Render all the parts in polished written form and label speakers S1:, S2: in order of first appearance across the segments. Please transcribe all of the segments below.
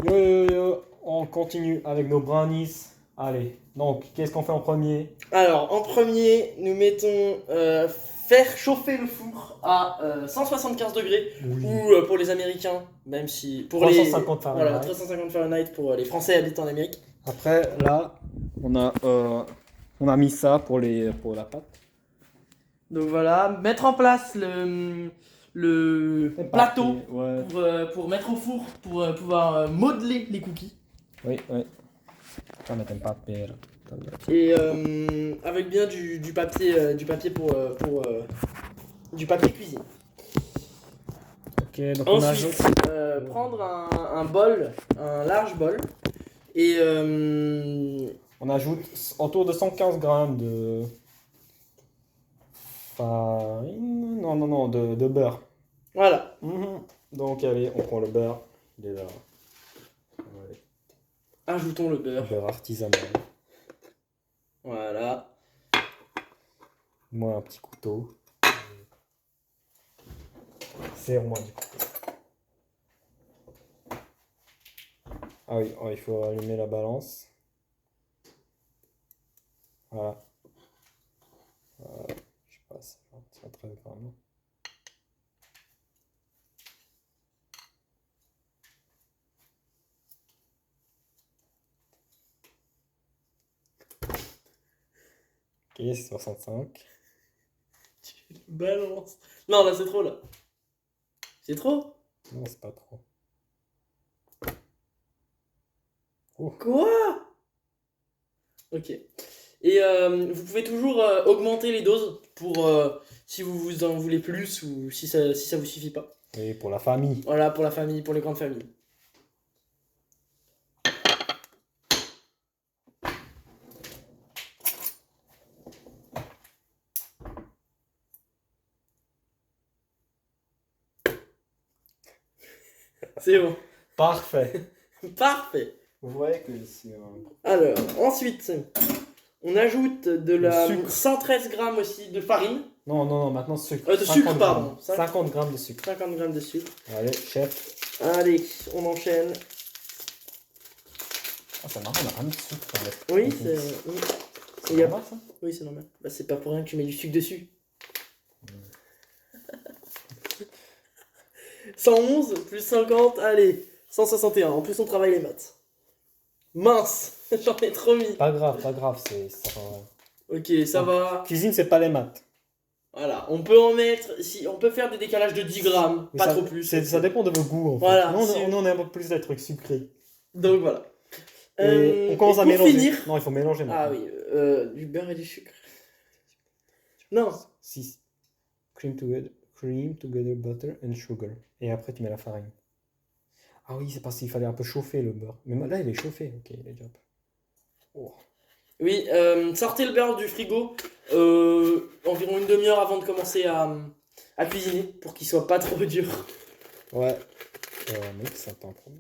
S1: Yo yo yo, on continue avec nos brownies. Allez, donc qu'est-ce qu'on fait en premier?
S2: Alors, en premier, nous mettons faire chauffer le four à 175 degrés,
S1: Oui.
S2: ou pour les Américains, même si pour
S1: 350
S2: les voilà,
S1: Fahrenheit.
S2: 350 Fahrenheit pour les Français habitant en Amérique.
S1: Après, là, on a mis ça pour la pâte.
S2: Donc voilà, mettre en place le
S1: Les
S2: plateau
S1: papiers, ouais.
S2: pour mettre au four pour pouvoir modeler les cookies.
S1: Oui, oui. Ça met un papier.
S2: Et avec bien du papier du papier cuisine.
S1: Ok, donc on
S2: Ensuite,
S1: ajoute.
S2: prendre un bol, un large bol, et
S1: On ajoute autour de 115 grammes de farine. Non, non, non, de beurre.
S2: voilà,
S1: Mhm. Donc, allez, on prend le beurre. Il est là. Ouais.
S2: ajoutons le beurre.
S1: Beurre artisanal.
S2: Voilà.
S1: Moi, un petit couteau. Serre-moi du couteau. Ah oui, oh, il faut allumer la balance. Voilà. Je sais pas, c'est 113 grammes. Ok, c'est 65.
S2: Tu le balances. Non, là, c'est trop, là. C'est trop.
S1: Non, c'est pas trop. Oh.
S2: Quoi? Ok. Et vous pouvez toujours augmenter les doses pour si vous en voulez plus ou si ça vous suffit pas.
S1: Et pour la famille.
S2: Voilà, pour la famille, pour les grandes familles. C'est bon.
S1: Parfait.
S2: Parfait.
S1: Vous voyez que c'est un...
S2: Alors, ensuite, on ajoute de la
S1: sucre.
S2: 113 grammes aussi de farine.
S1: Non, non, non, maintenant sucre.
S2: De sucre,
S1: 50
S2: pardon.
S1: grammes. 50 grammes de sucre.
S2: 50 grammes de sucre.
S1: Allez, chef.
S2: Allez, on enchaîne.
S1: Ah, c'est marrant, on a pas mis de sucre dans le-
S2: Oui, c'est. Oui,
S1: C'est
S2: Il y a-
S1: normal, ça?
S2: oui, c'est normal. Bah, c'est pas pour rien que tu mets du sucre dessus. 111 plus 50, allez, 161. En plus, on travaille les maths. Mince, j'en ai trop mis.
S1: Pas grave, c'est...
S2: Ok, ça va.
S1: Cuisine, c'est pas les maths.
S2: Voilà, on peut en mettre. Si, on peut faire des décalages de 10 grammes,
S1: Mais
S2: pas
S1: ça,
S2: trop plus.
S1: ça dépend de vos goûts, en fait.
S2: Voilà,
S1: Nous,
S2: si-
S1: on a un peu plus des trucs sucrés.
S2: Donc voilà.
S1: Et on commence
S2: et
S1: à
S2: pour
S1: mélanger.
S2: finir.
S1: Non, il faut mélanger maintenant.
S2: Ah oui, du beurre et du sucre. Non,
S1: 6. Cream together, butter and sugar. Et après, tu mets la farine. Ah oui, c'est parce qu'il fallait un peu chauffer le beurre. Mais là, il est chauffé. Ok, il est déjà... Oh.
S2: oui, sortez le beurre du frigo environ une demi-heure avant de commencer à cuisiner pour qu'il soit pas trop dur.
S1: Ouais. Mec, ça t'en prend.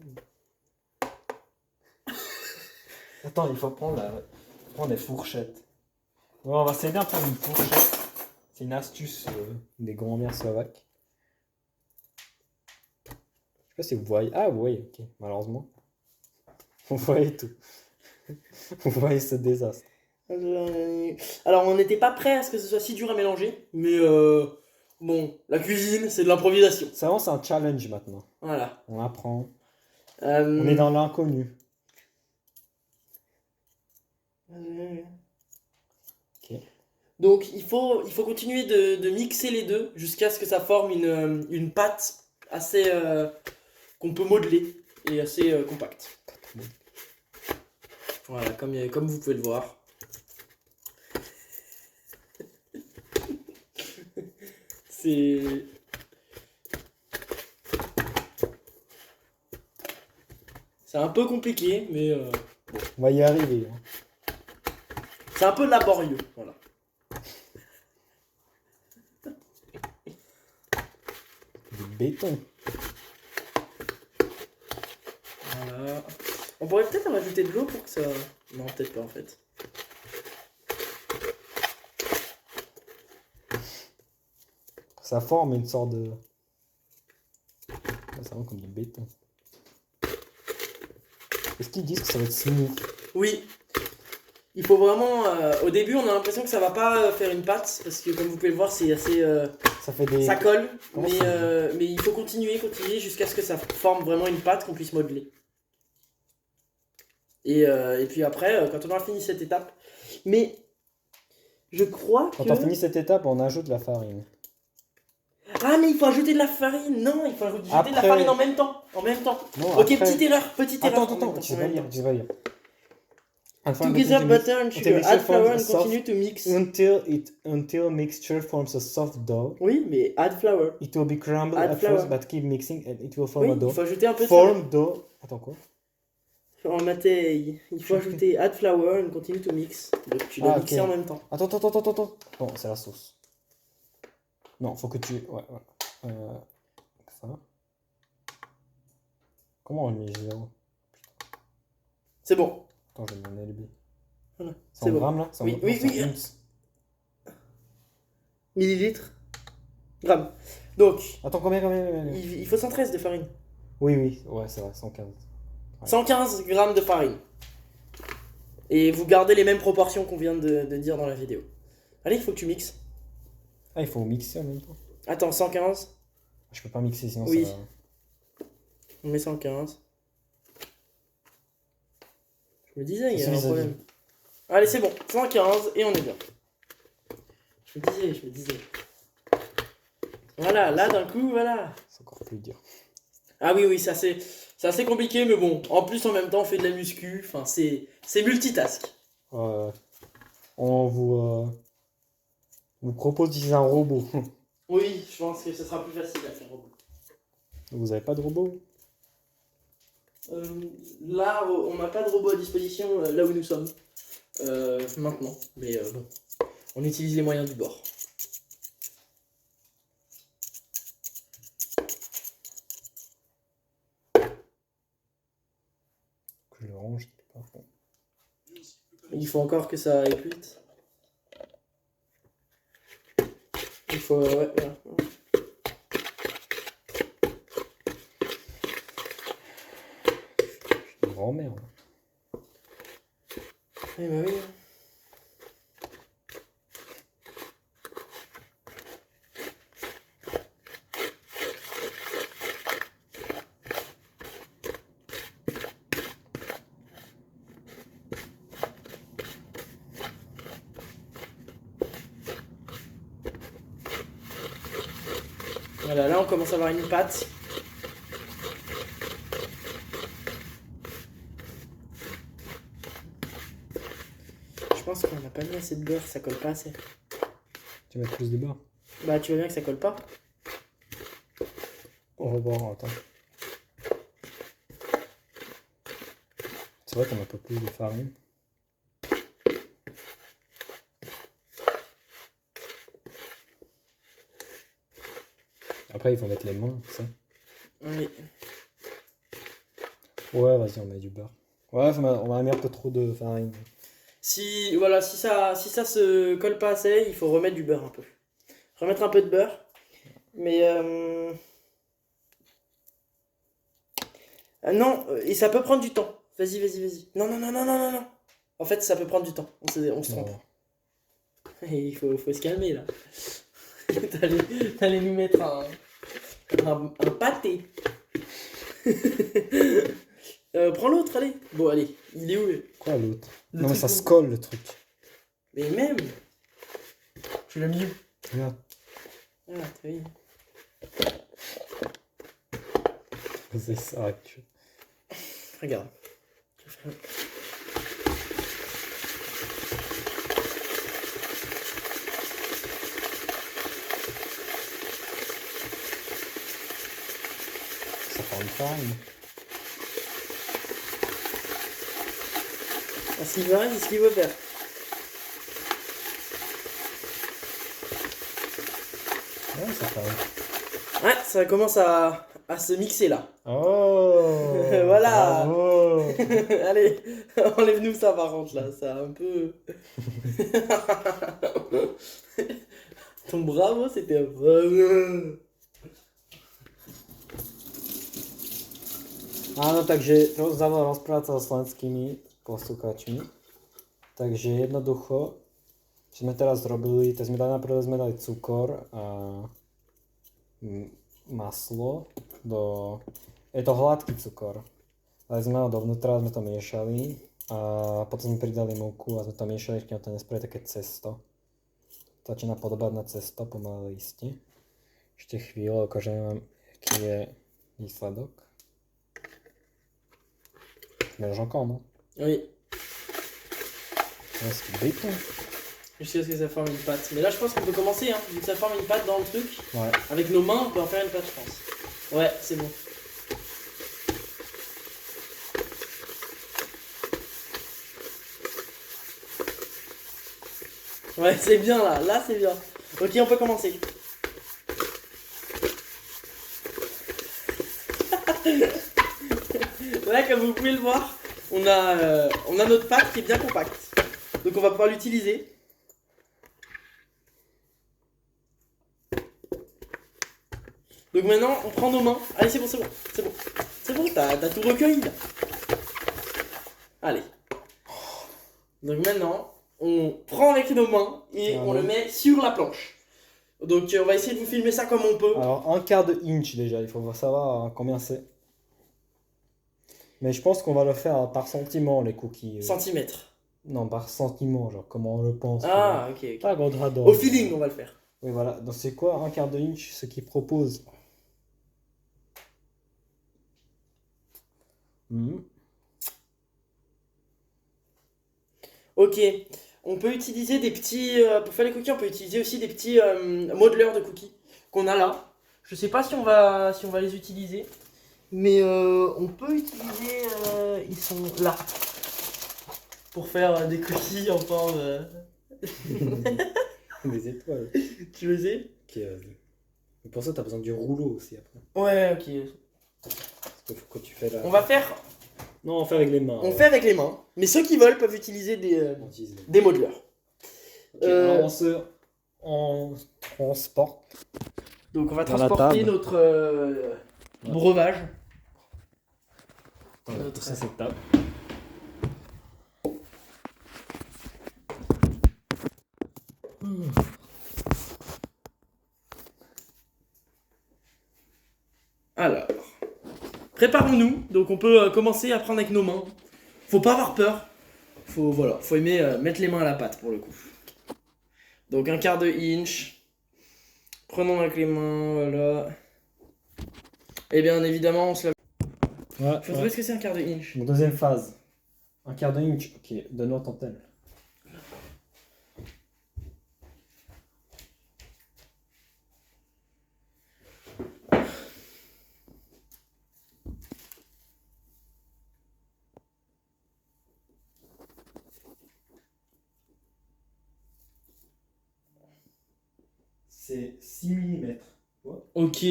S1: Attends, il faut prendre des fourchettes. Ouais, on va s'aider à prendre une fourchette. C'est une astuce des grands-mères slovaques. Je sais pas si vous voyez. Ah, vous voyez, ok. Malheureusement. Vous voyez tout. Vous voyez ce désastre.
S2: Alors, on n'était pas prêt à ce que ce soit si dur à mélanger, mais bon, la cuisine, c'est de l'improvisation.
S1: C'est vraiment, c'est un challenge maintenant.
S2: Voilà.
S1: On apprend. On est dans l'inconnu. Ok.
S2: Donc, il faut continuer de mixer les deux jusqu'à ce que ça forme une pâte assez qu'on peut modeler et assez compacte. Voilà, comme vous pouvez le voir. C'est un peu compliqué, mais
S1: On va y arriver. Hein.
S2: c'est un peu laborieux. Voilà.
S1: Du béton.
S2: Voilà. On pourrait peut-être en rajouter de l'eau pour que ça. Non, peut-être pas en fait.
S1: Ça forme une sorte de... C'est vraiment comme du béton. Est-ce qu'ils disent que ça va être smooth?
S2: Oui. Il faut vraiment. Au début, on a l'impression que ça va pas faire une pâte parce que, comme vous pouvez le voir, c'est assez.
S1: Ça fait des...
S2: Ça colle.
S1: Comment
S2: Mais,
S1: ça
S2: mais il faut continuer jusqu'à ce que ça forme vraiment une pâte qu'on puisse modeler. Et puis après, quand on aura fini cette étape. Mais je crois que.
S1: Quand on finit cette étape, on ajoute la farine.
S2: Ah, mais il faut ajouter de la farine. Non, il faut ajouter de la
S1: Après.
S2: farine en même temps. En même temps.
S1: Non,
S2: Ok,
S1: après-
S2: petite erreur.
S1: Attends,
S2: en même temps,
S1: tu
S2: en
S1: vas
S2: même
S1: lire,
S2: temps.
S1: tu vas lire.
S2: Together butter and sugar. Add flour and continue to mix.
S1: Until mixture forms a soft dough.
S2: Oui, mais add flour.
S1: It will be crumbled
S2: Add
S1: at
S2: flour.
S1: first, but keep mixing and it will form
S2: Oui,
S1: a dough.
S2: il faut ajouter un peu de
S1: Form dough. Attends quoi?
S2: En Matei, il faut ajouter add flour and continue to mix. Donc tu dois
S1: Ah,
S2: mixer
S1: ok.
S2: en même temps.
S1: Attends. Bon, c'est la sauce. Non, faut que tu. Ouais. Ça. Comment on met 0?
S2: C'est bon.
S1: Attends, je vais m'en élever.
S2: Voilà,
S1: 100
S2: c'est bon.
S1: grammes là?
S2: Oui,
S1: non,
S2: oui,
S1: c'est
S2: oui.
S1: ounce.
S2: Millilitres. Grammes. Donc,
S1: Attends, combien?
S2: il faut 113 de farine.
S1: Oui, ouais, c'est vrai, 115. Ouais.
S2: 115 grammes de farine. Et vous gardez les mêmes proportions qu'on vient de dire dans la vidéo. Allez, il faut que tu mixes.
S1: Ah, il faut mixer en même temps.
S2: Attends, 115.
S1: Je peux pas mixer sinon
S2: Oui.
S1: ça va.
S2: On met 115. Je me disais, il y
S1: C'est
S2: a un
S1: vis-à-vis.
S2: problème. Allez, c'est bon. 115 et on est bien. Je me disais. Voilà, là d'un coup, voilà.
S1: C'est encore plus dur.
S2: Ah oui, c'est assez compliqué, mais bon. En plus, en même temps, on fait de la muscu. Enfin, c'est multitask.
S1: On vous propose d'utiliser un robot.
S2: Oui, je pense que ce sera plus facile à faire.
S1: Vous avez pas de robot?
S2: Là, on n'a pas de robot à disposition là où nous sommes. Maintenant. Mais bon, on utilise les moyens du bord.
S1: Que je le range quelque part. Bon.
S2: Il faut encore que ça aille plus vite. Il faut... Ouais, voilà.
S1: Une grand-mère.
S2: Eh bah oui. Voilà, là on commence à avoir une pâte. Je pense qu'on n'a pas mis assez de beurre, ça colle pas assez.
S1: Tu mets plus de beurre?
S2: Bah tu vois bien que ça colle pas.
S1: On va voir, attends. C'est vrai qu'on a pas plus de farine. Après, il faut mettre les mains, ça.
S2: Oui.
S1: Ouais, vas-y, on met du beurre. Ouais, on va mettre un peu trop de farine.
S2: Si ça se colle pas assez, il faut remettre du beurre un peu. Remettre un peu de beurre. Mais non, et ça peut prendre du temps. Vas-y. Non. En fait, ça peut prendre du temps. On se trompe.
S1: Non.
S2: Et il faut se calmer là. T'allais nous mettre un pâté. Prends l'autre, allez. Bon, allez. Il est où
S1: Quoi l'autre?
S2: le
S1: Non, mais
S2: truc
S1: ça
S2: où-
S1: se colle le truc.
S2: Mais même. Tu l'as mis où?
S1: Regarde.
S2: Ah, t'as vu.
S1: C'est ça.
S2: Regarde.
S1: Ça fait une farine.
S2: Ah, Sylvain, c'est ce qu'il veut faire.
S1: Ouais, ça fait
S2: Ouais, ça commence à se mixer là.
S1: Oh.
S2: Voilà.
S1: Bravo.
S2: Allez, enlève-nous ça par contre là, ça a un peu... Ton bravo, c'était un bravo.
S1: Áno, takže rozpráca so slovenskými poslucháčmi. Takže jednoducho, čo sme teraz robili, tak najprv sme dali cukor a maslo do... Je to hladký cukor. Dali sme ho dovnútra, sme to miešali a potom sme pridali múku a sme to miešali, keď to nespraví také cesto. Začína podobať na cesto, pomaly iste. Ešte chvíľu, ukážem vám, aký je výsledok. Máš okolo, no?
S2: Oui.
S1: Est-ce que bacon?
S2: Jusqu'à ce que ça forme une pâte. Mais là, je pense qu'on peut commencer, hein. Vu que ça forme une pâte dans le truc.
S1: Ouais.
S2: Avec nos mains, on peut en faire une pâte, je pense. Ouais, c'est bon. Ouais, c'est bien là. Là, c'est bien. Ok, on peut commencer. Là, comme vous pouvez le voir, on a notre pâte qui est bien compacte. Donc on va pouvoir l'utiliser. Donc maintenant, on prend nos mains. Allez, c'est bon, c'est bon, c'est bon. C'est bon, t'as tout recueilli là. Allez. Donc maintenant, on prend avec nos mains et on le met sur la planche. Donc on va essayer de vous filmer ça comme on peut.
S1: Alors, un quart de inch déjà, il faut savoir combien c'est. Mais je pense qu'on va le faire par sentiment, les cookies.
S2: Centimètres.
S1: Non, par sentiment, genre comment on le pense.
S2: Ah, ok, ok.
S1: Pas grandeur.
S2: Au feeling, on va le faire.
S1: Oui, voilà. Donc c'est quoi un quart de inch, ce qu'il propose?
S2: Ok. On peut utiliser des petits... pour faire les cookies, on peut utiliser aussi des petits modeleurs de cookies qu'on a là. Je sais pas si on va les utiliser. Mais on peut utiliser... ils sont là. Pour faire des cookies en forme...
S1: Des étoiles.
S2: Tu le sais?
S1: Ok, mais pour ça, t'as besoin du rouleau aussi après.
S2: Ouais, ok.
S1: Parce qu'il faut que tu fais là.
S2: On va faire...
S1: Non, on fait avec les mains.
S2: On fait avec les mains. Mais ceux qui veulent peuvent utiliser des modeleurs.
S1: Okay, alors on transporte.
S2: Donc on va
S1: Dans la
S2: transporter
S1: table.
S2: notre breuvage.
S1: Attends,
S2: Notre-
S1: ça c'est table.
S2: Alors, préparons-nous. Donc on peut commencer à prendre avec nos mains. Faut pas avoir peur. Faut aimer mettre les mains à la pâte pour le coup. Donc un quart de inch. Prenons avec les mains, voilà. Et bien évidemment, on se lave.
S1: Ouais,
S2: Faut trouver ce que c'est un quart de inch.
S1: Donc, deuxième phase. Un quart de inch. Ok, donne-nous ton tel. C'est 6 mm.
S2: Ok.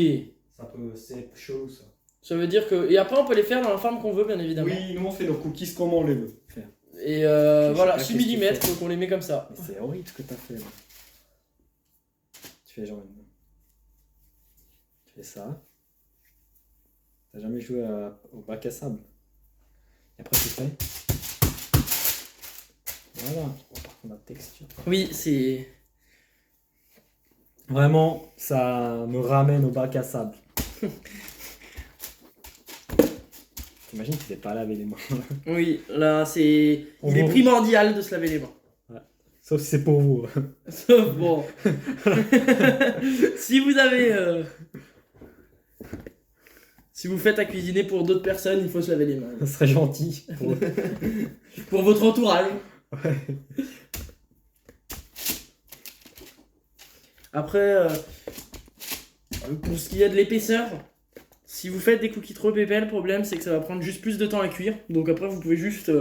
S1: C'est chelou ça.
S2: Ça veut dire que... Et après on peut les faire dans la forme qu'on veut bien évidemment.
S1: Oui, nous on fait nos cookies comme on les veut faire.
S2: Et
S1: Je sais
S2: voilà,
S1: pas
S2: 6
S1: qu'est-ce que tu
S2: mm,
S1: fais.
S2: donc on les met comme ça.
S1: Mais c'est horrible ce que t'as fait là. Tu fais genre une... Tu fais ça. T'as jamais joué au bac à sable. Et après tu fais... Voilà. Oh, par contre la texture.
S2: Oui, c'est...
S1: Vraiment, ça me ramène au bac à sable. T'imagines tu t'es pas lavé les mains.
S2: Oui, là c'est...
S1: On
S2: Il est
S1: va-
S2: primordial de se laver les mains.
S1: Sauf si c'est pour vous.
S2: Sauf bon. Si vous avez... Si vous faites à cuisiner pour d'autres personnes, il faut se laver les mains.
S1: Ça serait gentil.
S2: Pour votre entourage.
S1: Ouais.
S2: Après, pour ce qui est de l'épaisseur, si vous faites des cookies trop épais, le problème c'est que ça va prendre juste plus de temps à cuire. Donc après, vous pouvez juste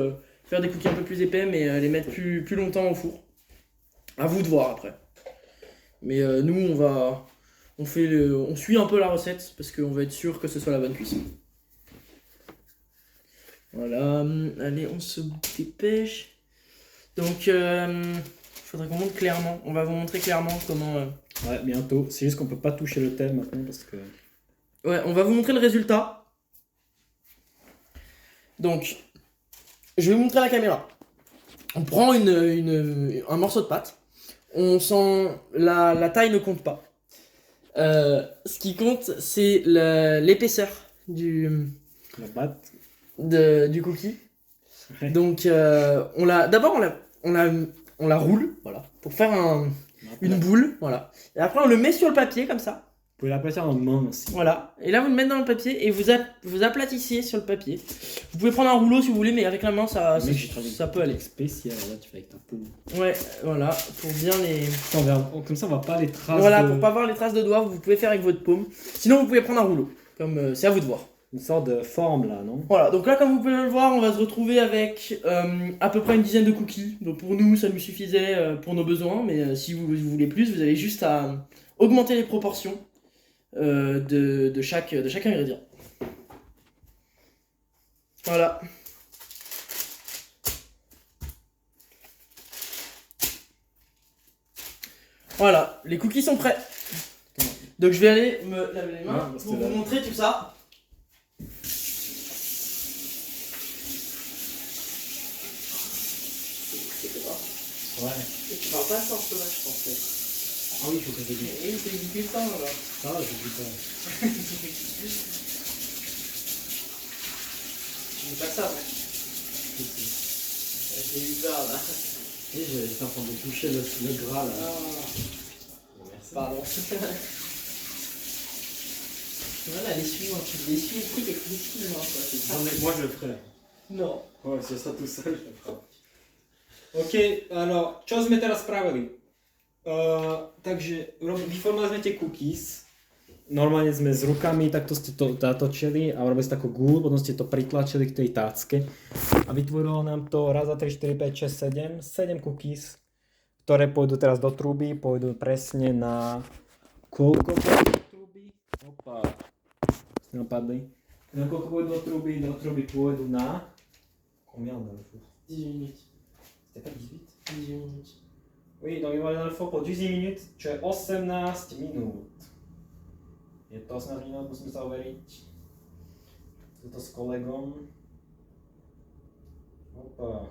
S2: faire des cookies un peu plus épais, mais les mettre plus longtemps au four. À vous de voir après. Mais nous, on suit un peu la recette parce qu'on va être sûr que ce soit la bonne cuisson. Voilà, allez, on se dépêche. Donc, il faudrait qu'on montre clairement. On va vous montrer clairement comment...
S1: Ouais, bientôt. C'est juste qu'on peut pas toucher le tel maintenant parce que...
S2: Ouais, on va vous montrer le résultat. Donc, je vais vous montrer à la caméra. On prend un morceau de pâte. On sent... La taille ne compte pas. Ce qui compte, c'est l'épaisseur du cookie.
S1: Ouais.
S2: Donc, d'abord, on la roule, voilà, pour faire une boule, voilà. Et après, on le met sur le papier, comme ça.
S1: Vous pouvez l'aplatir en main aussi.
S2: Voilà. Et là, vous le mettez dans le papier et vous aplatissez sur le papier. Vous pouvez prendre un rouleau si vous voulez, mais avec la main, ça peut aller.
S1: Spécial, là, tu fais avec ta paume.
S2: Ouais, voilà, pour bien les...
S1: Comme ça, on va pas les traces.
S2: Voilà, pour pas voir les traces de doigts, vous pouvez faire avec votre paume. Sinon, vous pouvez prendre un rouleau, comme c'est à vous de voir.
S1: Une sorte de forme là, non?
S2: Voilà, donc là, comme vous pouvez le voir, on va se retrouver avec à peu près une dizaine de cookies. Donc pour nous, ça nous suffisait pour nos besoins, mais si vous voulez plus, vous avez juste à augmenter les proportions de chaque ingrédient. Voilà. Voilà, les cookies sont prêts. Donc je vais aller me laver les mains pour vous montrer tout ça.
S1: Ouais.
S2: Et tu parles pas sans ce là, je pensais.
S1: Ah oui, il faut que je le dise.
S2: Oui, c'est du putain là.
S1: Ah, je dis pas.
S2: Tu dis pas ça, non? J'ai eu peur là.
S1: J'étais en train de toucher le gras là.
S2: Ah. Merci. Pardon. Voilà, l'essuie-moi, tu l'essuies le truc avec l'essuie-moi, quoi. C'est ça.
S1: Moi je le ferai.
S2: Non.
S1: Ouais, si je serai tout seul, je le ferai. OK, ano, čo sme teraz spravili? Takže vyformovali sme tie cookies. Normálne sme s rukami, takto ste to natočili a urobili ste takú gúľu, potom ste to pritlačili k tej tácke a vytvorilo nám to raz, 2, 3, 4, 5, 6, 7 cookies, ktoré pôjdu teraz do trúby, pôjdu presne na koľko pôjdu do trúby? Opa, ste napadli. Na koľko pôjdu do trúby pôjdu na... Combien on a le four?
S2: 18 minutes.
S1: C'était pas 18?
S2: 18 minutes.
S1: Oui, donc il va dans le four pour 18 minút, čo je 18 minút. Je to 18 minút, musíme sa overiť. Je to s kolegom. Opa.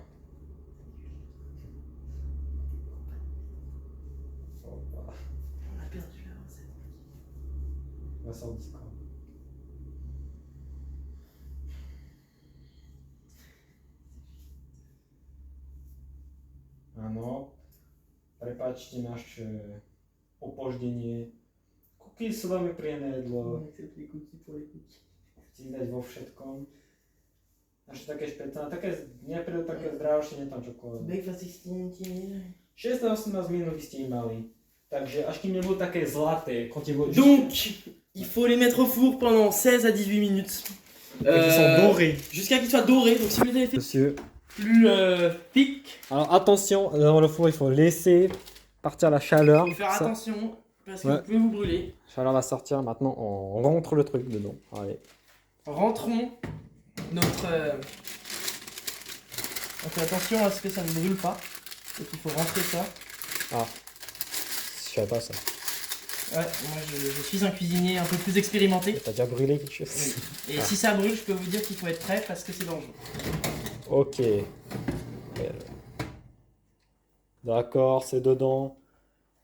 S1: Opa.
S2: On a perdu la recette.
S1: On va sa au Discord. Áno. Prepáčte naše opoždenie. Cookies sú veľmi príjemné jedlo.
S2: Accepte les cookies pour les cookies.
S1: Chci dať vo všetkom. Naše také špeciálne, také, neprídu také zdravšie, nie tam čokoľvek.
S2: Breakfast 16
S1: 16-18 minút by ste im mali. Takže až kým nebudú také zlaté,
S2: Donc, il faut les mettre au four pendant 16 à 18 minutes.
S1: Ils sont dorés.
S2: Jusqu'à qu'ils soient dorés. Donc si vous les avez fait
S1: Monsieur.
S2: plus pique,
S1: Alors attention, dans le four, il faut laisser partir la chaleur.
S2: il faut faire
S1: Ça-
S2: attention parce que
S1: Ouais.
S2: vous pouvez vous brûler.
S1: La chaleur va sortir, maintenant on rentre le truc dedans. Allez.
S2: Rentrons notre... On fait attention à ce que ça ne brûle pas. Donc il faut rentrer ça.
S1: Ah, je savais pas ça.
S2: Ouais, moi je suis un cuisinier un peu plus expérimenté.
S1: T'as déjà brûlé quelque chose?
S2: Oui. Et si ça brûle, je peux vous dire qu'il faut être prêt parce que c'est dangereux.
S1: Ok. D'accord, c'est dedans.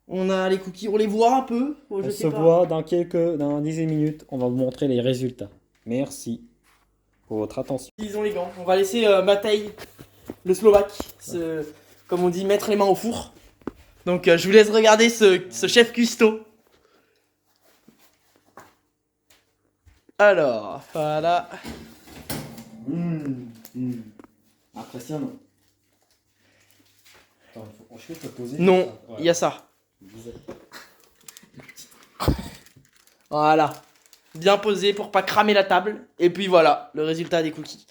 S2: On a les cookies, on les voit un peu. Oh, je
S1: On
S2: sais
S1: se
S2: pas.
S1: voit dans 10 minutes. On va vous montrer les résultats. Merci pour votre attention.
S2: Utilisons les gants. On va laisser Matej, le Slovaque, comme on dit, mettre les mains au four. Donc je vous laisse regarder ce chef cuistot. Alors, voilà.
S1: Impressionnant. Attends, je peux te poser.
S2: Non, il y a ça. Voilà. Bien posé pour pas cramer la table. Et puis voilà, le résultat des cookies.